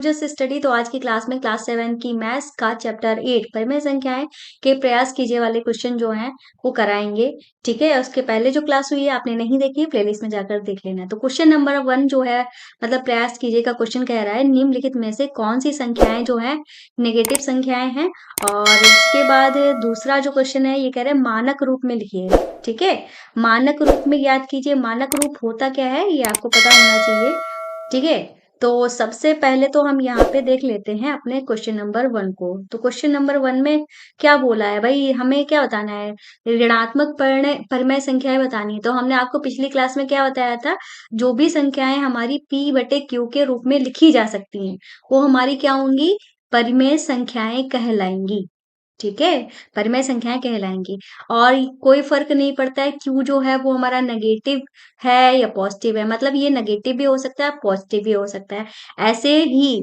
Just study. तो आज की क्लास में क्लास 7 की मैथ्स का चैप्टर 8 परिमेय संख्याएं के प्रयास कीजिए वाले क्वेश्चन जो हैं वो कराएंगे। ठीक है, उसके पहले जो क्लास हुई है आपने नहीं देखी, प्लेलिस्ट में जाकर देख लेना। तो क्वेश्चन नंबर 1 जो है मतलब प्रयास कीजिए का क्वेश्चन कह रहा है निम्नलिखित में से कौन सी संख्याएं जो है नेगेटिव संख्याएं हैं। और इसके बाद दूसरा जो क्वेश्चन है ये कह रहा है मानक रूप में लिखिए। ठीक है, मानक रूप में याद कीजिए, मानक रूप होता क्या है ये आपको पता होना चाहिए। ठीक है, तो सबसे पहले तो हम यहाँ पे देख लेते हैं अपने क्वेश्चन नंबर 1 को। तो क्वेश्चन नंबर 1 में क्या बोला है भाई, हमें क्या बताना है, ऋणात्मक परिमेय संख्याएं बतानी है। तो हमने आपको पिछली क्लास में क्या बताया था, जो भी संख्याएं हमारी p बटे q के रूप में लिखी जा सकती हैं वो हमारी क्या होंगी, परिमेय संख्याएं कहलाएंगी। ठीक है, परिमेय संख्याएं कहलाएंगी। और कोई फर्क नहीं पड़ता है क्यू जो है वो हमारा नेगेटिव है या पॉजिटिव है, मतलब ये नेगेटिव भी हो सकता है पॉजिटिव भी हो सकता है। ऐसे ही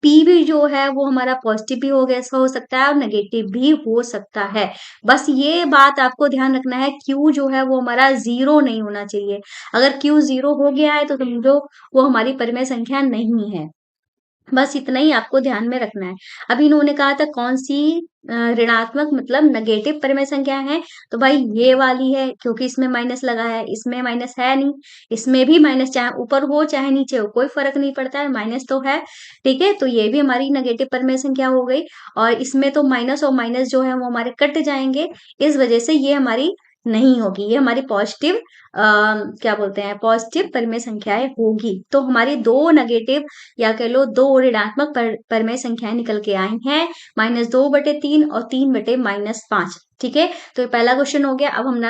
पी भी जो है वो हमारा पॉजिटिव भी हो सकता है और नेगेटिव भी हो सकता है। बस ये बात आपको ध्यान रखना है, क्यू जो है वो हमारा जीरो नहीं होना चाहिए। अगर क्यू जीरो हो गया है तो समझो वो हमारी परिमेय संख्या नहीं है। बस इतना ही आपको ध्यान में रखना है। अभी इन्होंने कहा था कौन सी ऋणात्मक मतलब नेगेटिव परिमेय संख्या है, तो भाई ये वाली है, क्योंकि इसमें माइनस लगा है, इसमें माइनस है नहीं। इसमें भी माइनस चाहे ऊपर हो चाहे नीचे हो कोई फर्क नहीं पड़ता है, माइनस तो है। ठीक है, तो ये भी हमारी नेगेटिव परिमेय संख्या हो गई। और इसमें तो माइनस और माइनस जो है वो हमारे कट जाएंगे, इस वजह से ये हमारी नहीं होगी, ये हमारी पॉजिटिव क्या बोलते हैं पॉजिटिव परिमेय संख्याएं होगी। तो हमारी दो नेगेटिव या कह लो दो ऋणात्मक परिमेय संख्याएं निकल के आई हैं, -2/3 और 3/-5। ठीक है, तो ये पहला क्वेश्चन हो गया। अब हम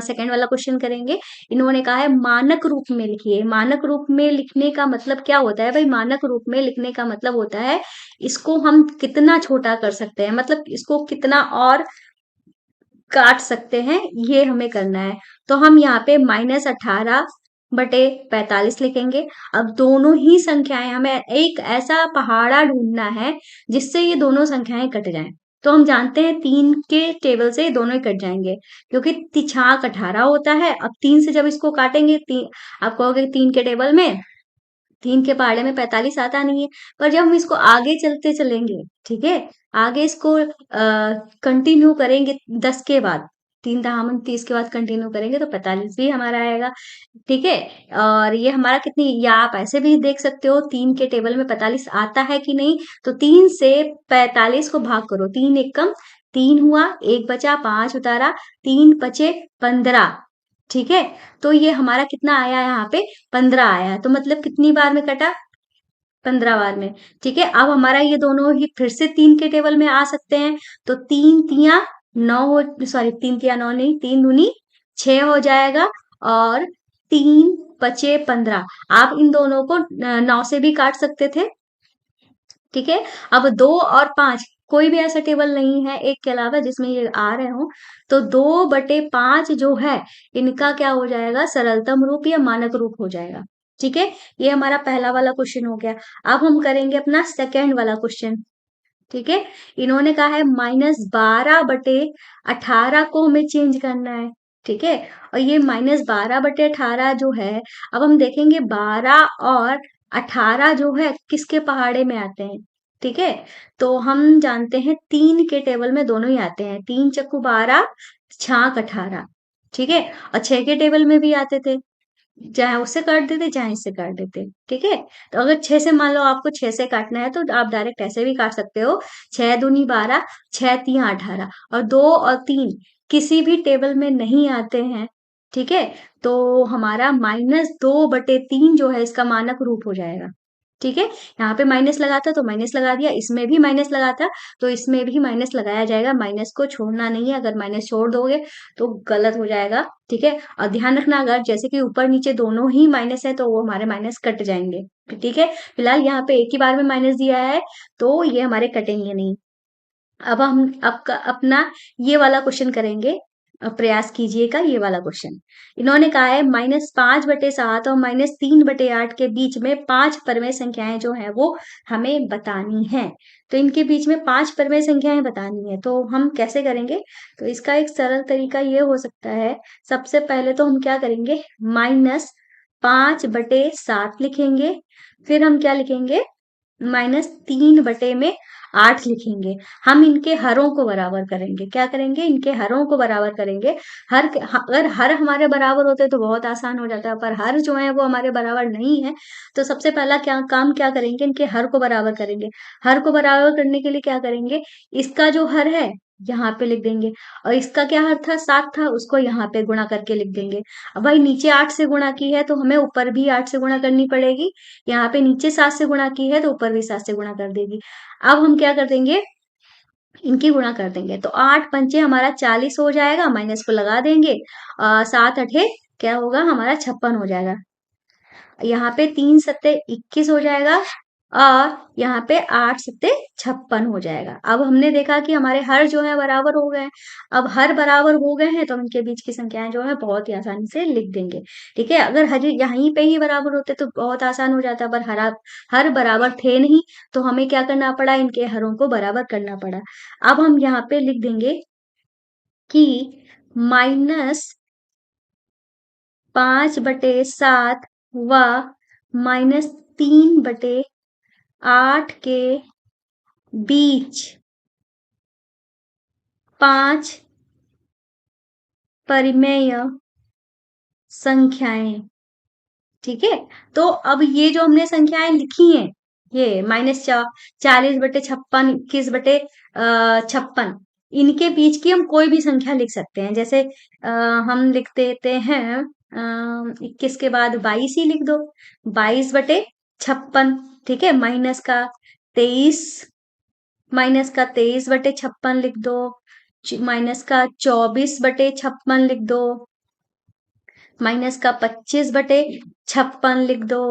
सेकंड वाला क्वेश्चन करेंगे। इन्होंने कहा है मानक रूप में लिखिए। मानक रूप में लिखने का मतलब क्या होता है भाई, मानक रूप में लिखने का मतलब होता है इसको हम कितना छोटा कर सकते हैं, मतलब इसको कितना और काट सकते हैं, ये हमें करना है। तो हम यहाँ पे -18/45 लिखेंगे। अब दोनों ही संख्याएं हमें एक ऐसा पहाड़ा ढूंढना है जिससे ये दोनों संख्याएं कट जाएं। तो हम जानते हैं 3 के टेबल से ये दोनों ही कट जाएंगे, क्योंकि तिछाक 18 होता है। अब 3 से जब इसको काटेंगे, आप कहोगे 3 के टेबल में 3 के पहाड़े में 45 आता नहीं है। पर जब हम इसको आगे चलते चलेंगे, ठीक है, आगे इसको कंटिन्यू करेंगे 10 के बाद, 3 दहामन 30 के बाद कंटिन्यू करेंगे तो 45 भी हमारा आएगा। ठीक है, और ये हमारा कितनी, या आप ऐसे भी देख सकते हो 3 के टेबल में 45 आता है कि नहीं। तो 3 से 45 को भाग करो, 3 एकम 3 हुआ, 1 बचा, 5 उतारा, 3 बचे 15। ठीक है, तो ये हमारा कितना आया यहाँ पे, 15 आया है। तो मतलब कितनी बार में कटा, 15 बार में। ठीक है, अब हमारा ये दोनों ही फिर से 3 के टेबल में आ सकते हैं। तो 3 तिया 9 हो, सॉरी 3 तिया 9 नहीं, 3 दूनी 6 हो जाएगा और 3 बचे 15। आप इन दोनों को 9 से भी काट सकते थे। ठीक है, अब 2 और 5 कोई भी ऐसा टेबल नहीं है एक के अलावा जिसमें ये आ रहे हो। तो 2/5 जो है इनका क्या हो जाएगा, सरलतम रूप या मानक रूप हो जाएगा। ठीक है, ये हमारा पहला वाला क्वेश्चन हो गया। अब हम करेंगे अपना सेकेंड वाला क्वेश्चन। ठीक है, इन्होंने कहा है -12/18 को हमें चेंज करना है। ठीक है, और ये -12/18 जो है, अब हम देखेंगे 12 और 18 जो है किसके पहाड़े में आते हैं। ठीक है, तो हम जानते हैं 3 के टेबल में दोनों ही आते हैं, 3 चक्कू 12 छाक 18। ठीक है, और 6 के टेबल में भी आते थे, चाहे उससे काट देते चाहे इससे काट देते। ठीक है, तो अगर 6 से मान लो आपको 6 से काटना है तो आप डायरेक्ट ऐसे भी काट सकते हो, 6 दूनी 12, 6 तिया 18, और 2 और 3 किसी भी टेबल में नहीं आते हैं। ठीक है, तो हमारा -2/3 जो है इसका मानक रूप हो जाएगा। ठीक है, यहाँ पे माइनस लगा था तो माइनस लगा दिया, इसमें भी माइनस लगा था तो इसमें भी माइनस लगाया जाएगा। माइनस को छोड़ना नहीं है, अगर माइनस छोड़ दोगे तो गलत हो जाएगा। ठीक है, और ध्यान रखना अगर जैसे कि ऊपर नीचे दोनों ही माइनस है तो वो हमारे माइनस कट जाएंगे। ठीक है, फिलहाल यहाँ पे एक ही बार में माइनस दिया है तो ये हमारे कटेंगे नहीं। अब हम अपना ये वाला क्वेश्चन करेंगे। प्रयास कीजिएगा ये वाला क्वेश्चन। इन्होंने कहा है -5/7 और -3/8 के बीच में 5 परिमेय संख्याएं जो है वो हमें बतानी है। तो इनके बीच में 5 परिमेय संख्याएं बतानी है, तो हम कैसे करेंगे। तो इसका एक सरल तरीका ये हो सकता है, सबसे पहले तो हम क्या करेंगे, -5/7 लिखेंगे। फिर हम क्या लिखेंगे, -3/8 लिखेंगे। हम इनके हरों को बराबर करेंगे। क्या करेंगे? इनके हरों को बराबर करेंगे। अगर हर हमारे बराबर होते तो बहुत आसान हो जाता, पर हर जो है वो हमारे बराबर नहीं है। तो सबसे पहला क्या करेंगे? इनके हर को बराबर करेंगे। हर को बराबर करने के लिए क्या करेंगे? इसका जो हर है यहाँ पे लिख देंगे, और इसका क्या हर था? 7 था, उसको यहाँ पे गुणा करके लिख देंगे। अब भाई नीचे 8 से गुणा की है तो हमें ऊपर भी 8 से गुणा करनी पड़ेगी। यहाँ पे नीचे 7 से गुणा की है तो ऊपर भी 7 से गुणा कर देगी। अब हम क्या कर देंगे? इनकी गुणा कर देंगे, तो 8 पंचे हमारा 40 हो जाएगा, माइनस को लगा देंगे। 7 अठे क्या होगा? हमारा 56 हो जाएगा। यहाँ पे 3 सत्ते 21 हो जाएगा, और यहाँ पे 8 सत्ते 56 हो जाएगा। अब हमने देखा कि हमारे हर जो है बराबर हो गए। अब हर बराबर हो गए हैं तो हम इनके बीच की संख्याएं जो है बहुत ही आसानी से लिख देंगे। ठीक है, अगर हर यहीं पे ही बराबर होते तो बहुत आसान हो जाता, पर हर बराबर थे नहीं, तो हमें क्या करना पड़ा? इनके हरों को बराबर करना पड़ा। अब हम यहाँ पे लिख देंगे कि -5/7 व -3/8 के बीच 5 परिमेय संख्याएं। ठीक है, तो अब ये जो हमने संख्याएं लिखी हैं, ये -40/56, 21/56, इनके बीच की हम कोई भी संख्या लिख सकते हैं। जैसे हम लिख देते हैं 21 के बाद 22 ही लिख दो, 22/56। ठीक है, तेईस -23/56 लिख दो, -24/56 लिख दो, -25/56 लिख दो।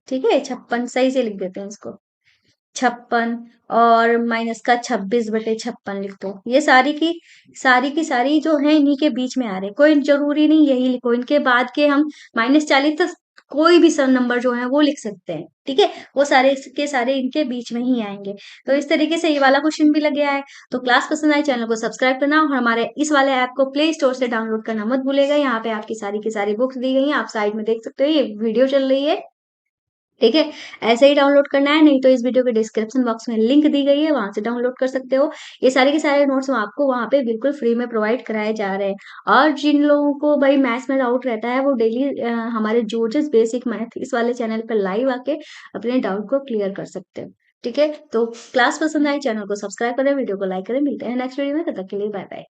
ठीक है, 56 सही से लिख देते हैं इसको, 56, और -26/56 लिख दो। ये सारी जो है इन्हीं के बीच में आ रहे, कोई जरूरी नहीं यही लिखो, इनके बाद के हम -40 तक कोई भी सब नंबर जो है वो लिख सकते हैं। ठीक है, वो सारे के सारे इनके बीच में ही आएंगे। तो इस तरीके से ये वाला क्वेश्चन भी लग गया है। तो क्लास पसंद आई, चैनल को सब्सक्राइब करना, और हमारे इस वाले ऐप को प्ले स्टोर से डाउनलोड करना मत भूलेगा। यहाँ पे आपकी सारी की सारी बुक्स दी गई हैं, आप साइड में देख सकते हो, ये वीडियो चल रही है। ठीक है, ऐसे ही डाउनलोड करना है, नहीं तो इस वीडियो के डिस्क्रिप्शन बॉक्स में लिंक दी गई है, वहां से डाउनलोड कर सकते हो। ये सारे के सारे नोट्स आपको वहां पे बिल्कुल फ्री में प्रोवाइड कराए जा रहे हैं। और जिन लोगों को भाई मैथ्स में डाउट रहता है, वो डेली हमारे जोजेस बेसिक मैथ इस वाले चैनल पर लाइव आके अपने डाउट को क्लियर कर सकते हो। ठीक है, तो क्लास पसंद आई, चैनल को सब्सक्राइब करें, वीडियो को लाइक करें। मिलते हैं नेक्स्ट वीडियो में, तब तक के लिए बाय बाय।